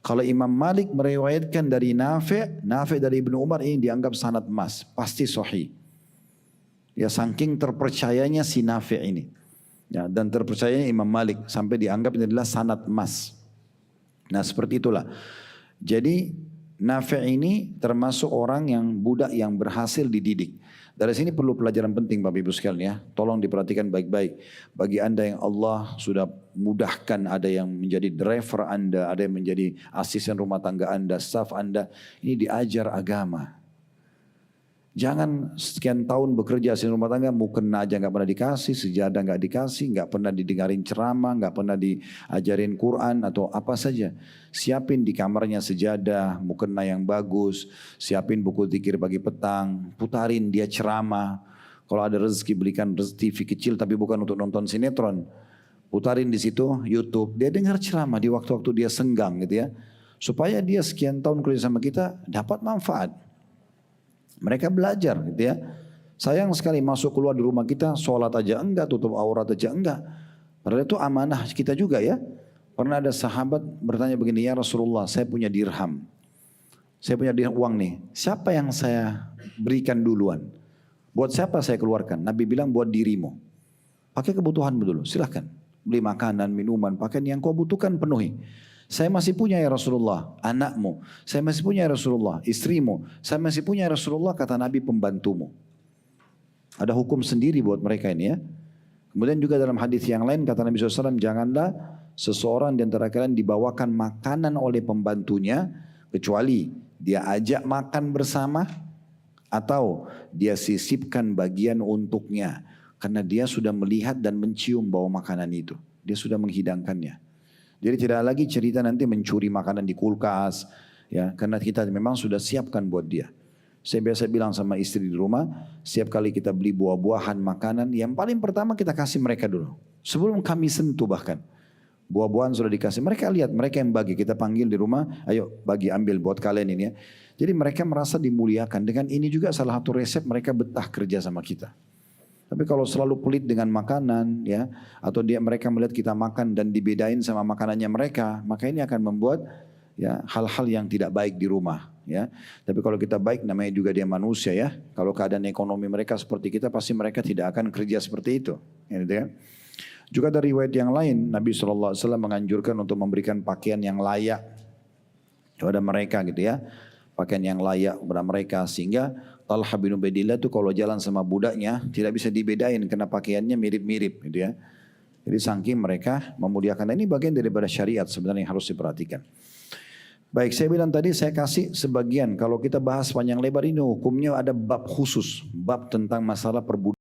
Kalau Imam Malik meriwayatkan dari Nafi' dari Ibnu Umar, ini dianggap sanad emas, pasti sahih. Ya saking terpercayanya si Nafi' ini. Ya, dan terpercayanya Imam Malik sampai dianggap ini adalah sanad emas. Nah seperti itulah. Jadi Nafi' ini termasuk orang yang budak yang berhasil dididik. Dari sini perlu pelajaran penting Bapak Ibu sekalian ya. Tolong diperhatikan baik-baik. Bagi anda yang Allah sudah mudahkan, ada yang menjadi driver anda, ada yang menjadi asisten rumah tangga anda, staff anda. Ini diajar agama. Jangan sekian tahun bekerja asisten rumah tangga, mukena aja nggak pernah dikasih, sejadah nggak dikasih, nggak pernah didengarin ceramah, nggak pernah diajarin Quran atau apa saja. Siapin di kamarnya sejadah, mukena yang bagus, siapin buku zikir pagi petang, putarin dia ceramah. Kalau ada rezeki belikan TV kecil tapi bukan untuk nonton sinetron. Putarin di situ YouTube, dia dengar ceramah di waktu-waktu dia senggang gitu ya. Supaya dia sekian tahun kerja sama kita dapat manfaat. Mereka belajar gitu ya. Sayang sekali masuk keluar di rumah kita, sholat aja enggak, tutup aurat aja enggak. Padahal itu amanah kita juga ya. Pernah ada sahabat bertanya begini, ya Rasulullah saya punya dirham. Saya punya dirham uang nih, siapa yang saya berikan duluan? Buat siapa saya keluarkan? Nabi bilang buat dirimu. Pakai kebutuhan dulu, silahkan. Beli makanan, minuman, pakaian yang kau butuhkan penuhi. Saya masih punya ya Rasulullah anakmu, saya masih punya ya Rasulullah istrimu, saya masih punya ya Rasulullah kata Nabi pembantumu. Ada hukum sendiri buat mereka ini ya. Kemudian juga dalam hadis yang lain kata Nabi SAW, janganlah seseorang di antara kalian dibawakan makanan oleh pembantunya kecuali dia ajak makan bersama atau dia sisipkan bagian untuknya karena dia sudah melihat dan mencium bau makanan itu, dia sudah menghidangkannya. Jadi tidak lagi cerita nanti mencuri makanan di kulkas, ya, karena kita memang sudah siapkan buat dia. Saya biasa bilang sama istri di rumah, setiap kali kita beli buah-buahan, makanan, yang paling pertama kita kasih mereka dulu. Sebelum kami sentuh bahkan. Buah-buahan sudah dikasih, mereka lihat, mereka yang bagi, kita panggil di rumah, ayo bagi ambil buat kalian ini ya. Jadi mereka merasa dimuliakan, dengan ini juga salah satu resep mereka betah kerja sama kita. Tapi kalau selalu pelit dengan makanan ya, atau mereka melihat kita makan dan dibedain sama makanannya mereka, maka ini akan membuat ya hal-hal yang tidak baik di rumah ya. Tapi kalau kita baik, namanya juga dia manusia ya. Kalau keadaan ekonomi mereka seperti kita, pasti mereka tidak akan kerja seperti itu. Ya. Juga dari riwayat yang lain, Nabi SAW menganjurkan untuk memberikan pakaian yang layak kepada mereka gitu ya. Pakaian yang layak kepada mereka, sehingga Talha bin Ubaidillah itu kalau jalan sama budaknya tidak bisa dibedain karena pakaiannya mirip-mirip gitu ya. Jadi saking mereka memuliakan. Ini bagian daripada syariat sebenarnya yang harus diperhatikan. Baik, saya bilang tadi saya kasih sebagian. Kalau kita bahas panjang lebar ini hukumnya ada bab khusus, bab tentang masalah perbudakan.